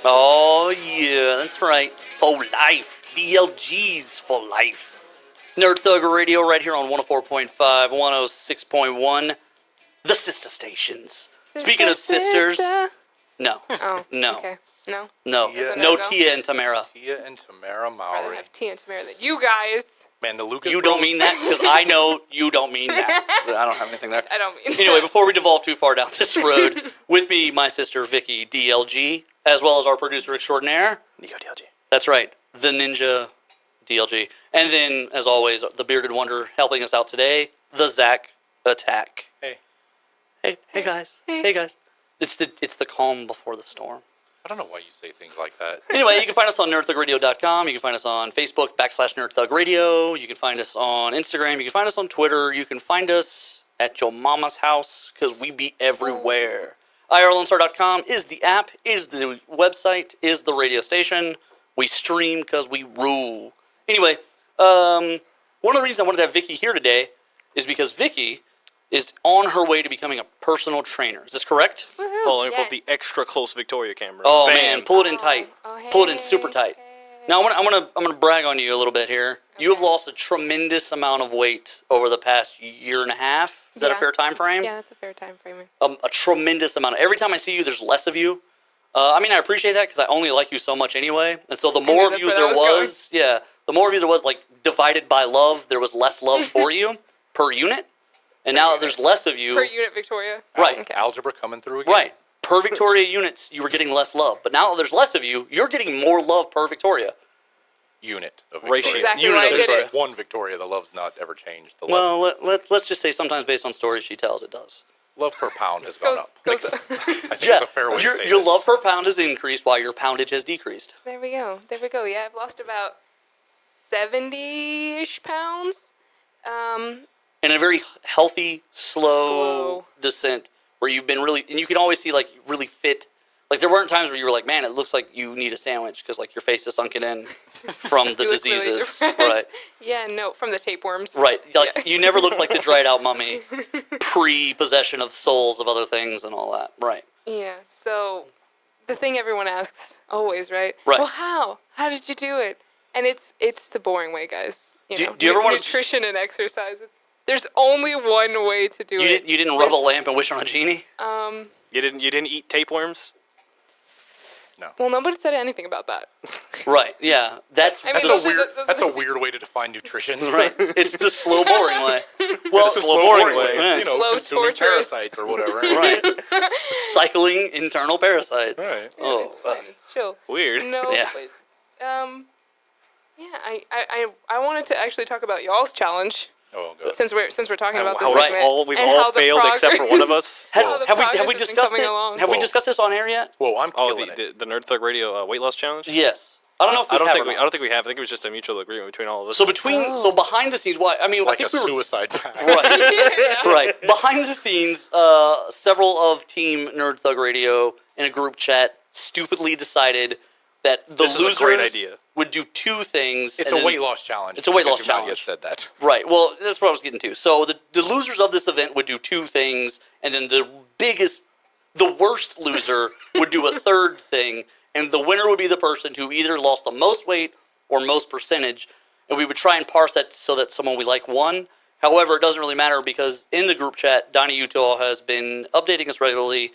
Oh, yeah, that's right. For life. DLG's for life. Nerd Thug Radio right here on 104.5, 106.1. The sister stations. Speaking of sisters... No. Oh, no. Okay. No? No. Is it No no-go? Tia and Tamara. Tia and Tamara I'd rather Mowry. have Tia and Tamara than you guys. Man, the Lucas You Bros. don't mean that? Because I know you don't mean that. But I don't have anything there. I don't mean Anyway, that. before we devolve too far down this road, with me, my sister Vicky DLG, as well as our producer extraordinaire. Nico DLG. That's right, the Ninja DLG. And then, as always, the bearded wonder helping us out today, the Zach Attack. Hey, Hey guys. Hey guys. It's the calm before the storm. I don't know why you say things like that. Anyway, you can find us on nerdthugradio.com. You can find us on Facebook, /NerdThugRadio. You can find us on Instagram. You can find us on Twitter. You can find us at your mama's house, because we be everywhere. IRLoneStar.com is the app, is the website, is the radio station. We stream because we rule. Anyway, one of the reasons I wanted to have Vicky here today is because Vicky is on her way to becoming a personal trainer. Is this correct? Hold on, let me pull up the extra close Victoria camera. Oh Bam. man, pull it in tight. Pull it in super tight. Now I'm gonna brag on you a little bit here. You have lost a tremendous amount of weight over the past year and a half. Is that a Yeah. fair time frame? Yeah, that's a fair time framing. A tremendous amount. Every time I see you, there's less of you. I mean, I appreciate that because I only like you so much anyway. And so the more of that's you where there that was was, the more of you there was, like, divided by love, there was less love for you per unit. And now that there's less of you, Per unit, Victoria. Right. Okay. Algebra coming through again. right, per Victoria units, you were getting less love. But now that there's less of you, you're getting more love per Victoria. Unit of Ratio. Victoria. Exactly Unit right. of I did Victoria. it. One Victoria. The love's not ever changed. The love, Well, let's just say sometimes based on stories she tells, it does. love per pound has gone up. Goes, I think Yeah, it's a fair way to say your this. love per pound has increased while your poundage has decreased. There we go. There we go. Yeah, I've lost about 70-ish pounds. In a very healthy, slow Slow. descent where you've been really, and you can always see, like, really fit. Like, there weren't times where you were like, man, it looks like you need a sandwich because, like, your face is sunken in from the You look really diseases. depressed. Right. Yeah, no, from the tapeworms. Right. Like, Yeah. you never looked like the dried out mummy pre-possession of souls of other things and all that. Right. Yeah, so the thing everyone asks always, right? Right. Well, how? How did you do it? And it's the boring way, guys. You Do- know, do you ever wanna nutrition and exercise? There's only one way to do it. You didn't rub a lamp and wish on a genie? You didn't eat tapeworms? Well, nobody said anything about that. Right. Yeah. That's I mean, That's those a are weird. the- those That's are a weird way to define nutrition. right. It's the slow, boring way. Well, It's a slow, boring way. Yeah. You know, Slow, consuming torturous. parasites or whatever. Right. Cycling internal parasites. Right. Oh, It's fine. It's chill. Weird. No, Yeah. but yeah, I wanted to actually talk about y'all's challenge Oh, good. since we're talking about this How segment. we've and all how the failed except for one of us. How the have we progress has been discussed coming it? along. Have we Whoa. discussed this on air yet? Whoa, I'm Oh, killing it. the Nerd Thug Radio weight loss challenge? Yes. I don't know if we I don't have think or we. not. I don't think we have. I think it was just a mutual agreement between all of us. So behind the scenes, why? I mean, Like I a think we were suicide pact. right. Right. Behind the scenes, several of Team Nerd Thug Radio in a group chat stupidly decided that the This is a losers great idea. would do two things. It's and a then- weight loss challenge. It's a weight loss because you've not yet challenge. said that. Right. Well, that's what I was getting to. So the losers of this event would do two things, and then the worst loser would do a third thing, and the winner would be the person who either lost the most weight or most percentage, and we would try and parse that so that someone we like won. However, it doesn't really matter because in the group chat, Donnie Utah has been updating us regularly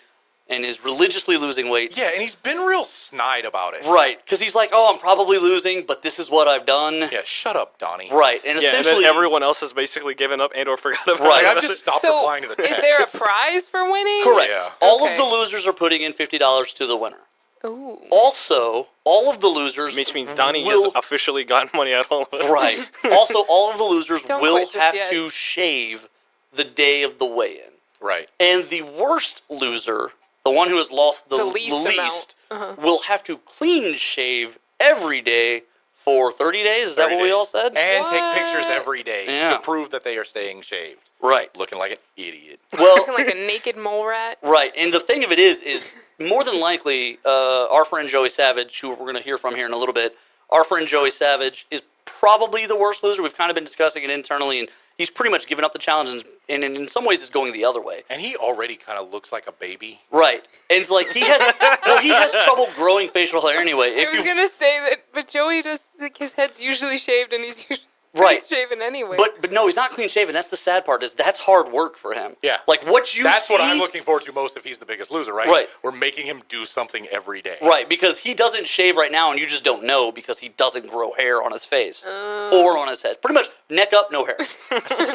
and is religiously losing weight. Yeah, and he's been real snide about it. Right, because he's like, oh, I'm probably losing, but this is what I've done. Yeah, shut up, Donnie. Right, and yeah, and essentially... then everyone else has basically given up and or forgot about Right. it. Like, I've just stopped So, replying to the text. is there a prize for winning? Correct. Yeah. All of Okay. the losers are putting in $50 to the winner. Ooh. Also, all of the losers... Which means Donnie will- has officially gotten money out of all of it. Right. Also, all of the losers Don't will quit just have yet. to shave the day of the weigh-in. Right. And the worst loser, the one who has lost the least amount. will have to clean shave every day for 30 days. Is that 30 what we all days. said? And take What? pictures every day Yeah. to prove that they are staying shaved. Right. Looking like an idiot. Well, Looking like a naked mole rat. right. And the thing of it is more than likely, our friend Joey Savage, who we're going to hear from here in a little bit, our friend Joey Savage is probably the worst loser. We've kind of been discussing it internally, and he's pretty much given up the challenge and in some ways is going the other way. And he already kind of looks like a baby. Right. And it's like he has trouble growing facial hair anyway. I was gonna say that, but Joey just like his head's usually shaved and he's usually Right. shaven anyway. But no, he's not clean shaven. That's the sad part. Is that's hard work for him. Yeah. Like what you That's see. what I'm looking forward to most if he's the biggest loser, right? Right. We're making him do something every day. Right, because he doesn't shave right now, and you just don't know because he doesn't grow hair on his face or on his head. Pretty much neck up, no hair.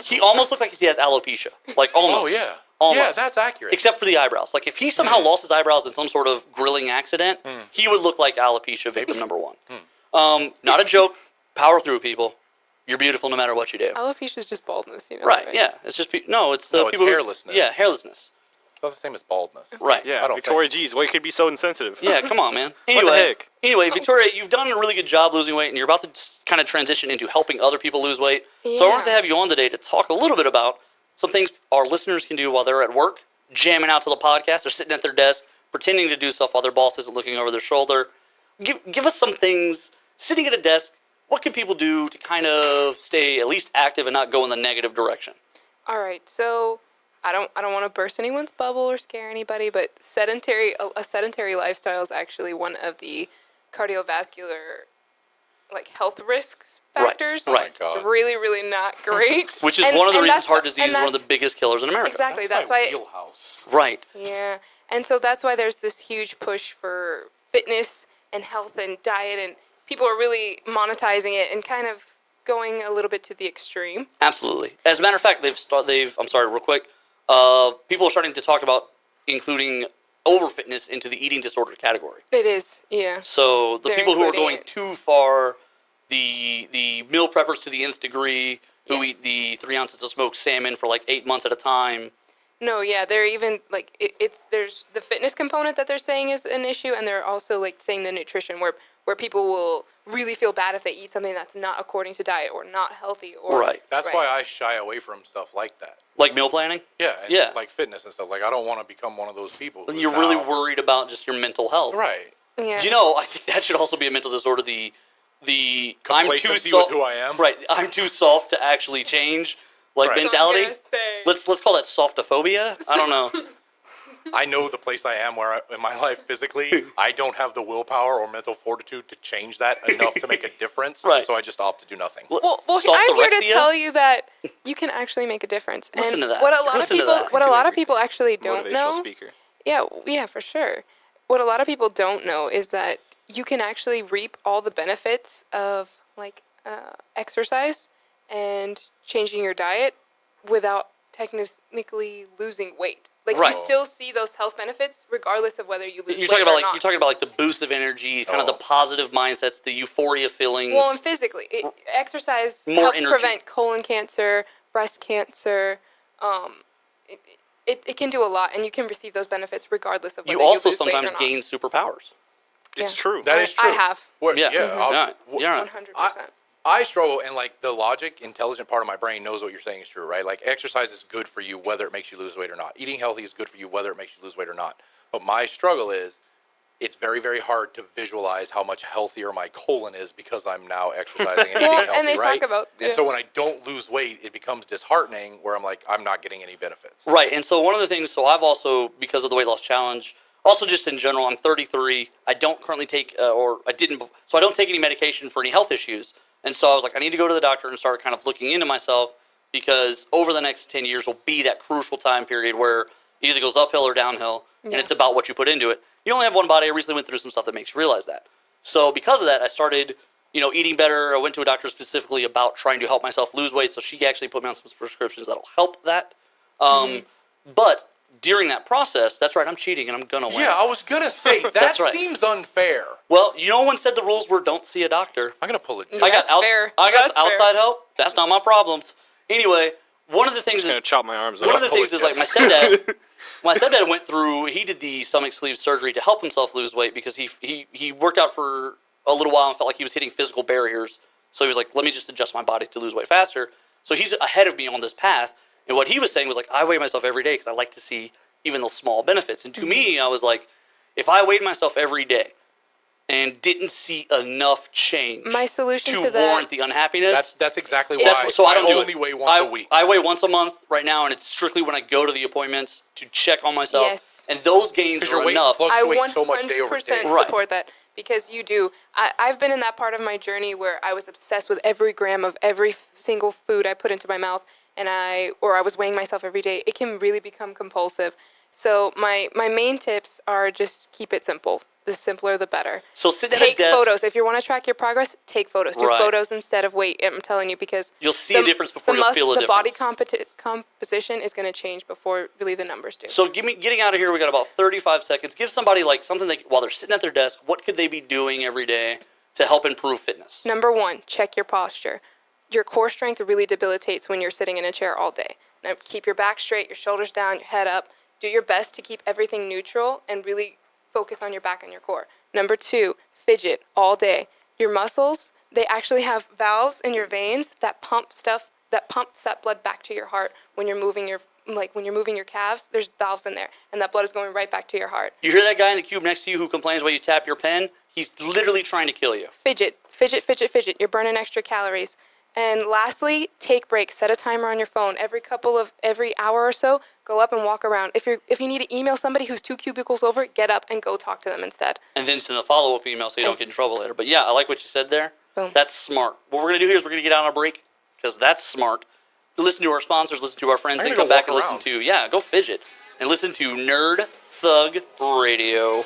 He almost looks like he has alopecia. Like almost. Oh, yeah. Almost. Yeah, that's accurate. Except for the eyebrows. Like if he somehow lost his eyebrows in some sort of grilling accident, he would look like alopecia victim number one. Not a joke. Power through, people. You're beautiful no matter what you do. Alopecia is just baldness, you know. Right, yeah. It's just, it's the it's people who- hairlessness. Yeah, hairlessness. It's not the same as baldness. Right. Yeah, I don't Victoria, geez, why you could be so insensitive? Yeah, come on, man. the Anyway, heck? Victoria, you've done a really good job losing weight, and you're about to kind of transition into helping other people lose weight. So I wanted to Yeah. have you on today to talk a little bit about some things our listeners can do while they're at work, jamming out to the podcast. They're sitting at their desk, pretending to do stuff while their boss isn't looking over their shoulder. Give us some things, sitting at a desk, what can people do to kind of stay at least active and not go in the negative direction? All right, so I don't want to burst anyone's bubble or scare anybody, but a sedentary lifestyle is actually one of the cardiovascular health risks factors. Right. Oh my God. It's really, really not great. Which is And- one of the and reasons that's heart wh- disease and is one of the that's- biggest killers in America. Exactly. That's my why. wheelhouse. Right. Yeah, and so that's why there's this huge push for fitness and health and diet, and people are really monetizing it and kind of going a little bit to the extreme. Absolutely. As a matter of fact, I'm sorry, real quick. People are starting to talk about including overfitness into the eating disorder category. It is, yeah. So the They're people who are including going it. too far, the meal preppers to the nth degree, who Yes. eat the 3 ounces of smoked salmon for like 8 months at a time. No, yeah, they're even there's the fitness component that they're saying is an issue, and they're also saying the nutrition where people will really feel bad if they eat something that's not according to diet or not healthy or Right. That's right. why I shy away from stuff like that. Like meal planning? Yeah. And Yeah. Like fitness and stuff. Like, I don't want to become one of those people. who's You're really now- worried about just your mental health. Right. Yeah. You know, I think that should also be a mental disorder. The I'm too Complacency soft. with who I am. Right. I'm too soft to actually change. Like Right. mentality. So I'm gonna say- Let's call that softophobia. I don't know. I know the place I am in my life physically, I don't have the willpower or mental fortitude to change that enough to make a difference. Right. So I just opt to do nothing. Well, I'm here to Softorexia? tell you that you can actually make a difference. Listen and to that. What a lot Listen to of people, that. what a lot of people actually don't Motivational know. speaker. Yeah, for sure. What a lot of people don't know is that you can actually reap all the benefits of exercise and changing your diet without technically losing weight. Right. You still see those health benefits regardless of whether you lose You're weight talking or about not. you're talking about the boost of energy, kind of the Oh. positive mindsets, the euphoria feelings. Well, and physically, exercise More helps energy. prevent colon cancer, breast cancer. It can do a lot, and you can receive those benefits regardless of whether you also lose weight or sometimes not. gain superpowers. It's Yeah. true. That is I true. have. What- Yeah. I'll- Yeah. 100%. I struggle, and the logic, intelligent part of my brain knows what you're saying is true, right? Like, exercise is good for you whether it makes you lose weight or not. Eating healthy is good for you whether it makes you lose weight or not. But my struggle is, it's very, very hard to visualize how much healthier my colon is because I'm now exercising and eating Well, healthy, and they right? talk about- And yeah. so when I don't lose weight, it becomes disheartening, where I'm like, I'm not getting any benefits. Right, and so one of the things, so I've also, because of the weight loss challenge, also just in general, I'm 33. I don't currently take, so I don't take any medication for any health issues. And so I was like, I need to go to the doctor and start kind of looking into myself, because over the next 10 years will be that crucial time period where it either goes uphill or downhill, and Yeah. it's about what you put into it. You only have one body. I recently went through some stuff that makes you realize that. So because of that, I started, eating better. I went to a doctor specifically about trying to help myself lose weight, so she actually put me on some prescriptions that'll help that. But during that process, that's right, I'm cheating and I'm gonna win. Yeah, I was going to say, that That's right. seems unfair. Well, no one said the rules were don't see a doctor. I'm going to pull it. I got That's fair. I got That's fair. outside help. That's not my problems. Anyway, one of the things I'm gonna is chop my arms one off. of the things is like my stepdad. My stepdad went through. He did the stomach sleeve surgery to help himself lose weight because he worked out for a little while and felt like he was hitting physical barriers. So he was like, let me just adjust my body to lose weight faster. So he's ahead of me on this path. And what he was saying was like, I weigh myself every day because I like to see even those small benefits. And to me, I was like, if I weighed myself every day, and didn't see enough change My solution to to that- warrant the unhappiness. That's exactly why So I don't do only it. weigh once a week. I weigh once a month right now, and it's strictly when I go to the appointments to check on myself. Yes. And those gains Because your are weight enough. I fluctuates so much day over 100% day. Right. support that because you do. I've been in that part of my journey where I was obsessed with every gram of every single food I put into my mouth, and I was weighing myself every day. It can really become compulsive. So my main tips are just keep it simple. The simpler, the better. So sitting at a Take desk, photos. If you want to track your progress, take photos. Do Right. photos instead of weight. I'm telling you because You'll see a difference before you'll feel a the body difference. composition is going to change before really the numbers do. So getting out of here, we got about 35 seconds. Give somebody like something while they're sitting at their desk, what could they be doing every day to help improve fitness? Number one, check your posture. Your core strength really debilitates when you're sitting in a chair all day. Now, keep your back straight, your shoulders down, your head up. Do your best to keep everything neutral and really focus on your back and your core. Number two, fidget all day. Your muscles, they actually have valves in your veins that pumps that blood back to your heart when you're moving your calves. There's valves in there, and that blood is going right back to your heart. You hear that guy in the cube next to you who complains while you tap your pen? He's literally trying to kill you. Fidget, fidget, fidget, fidget. You're burning extra calories. And lastly, take breaks. Set a timer on your phone. Every hour or so, go up and walk around. If you need to email somebody who's 2 cubicles over, get up and go talk to them instead. And then send a follow-up email so you don't Yes. get in trouble later. But yeah, I like what you said there. Boom. That's smart. What we're going to do here is we're going to get out on a break because that's smart. Listen to our sponsors, listen to our friends, I'm then gonna come go back and walk listen around. to, go fidget. And listen to Nerd Thug Radio.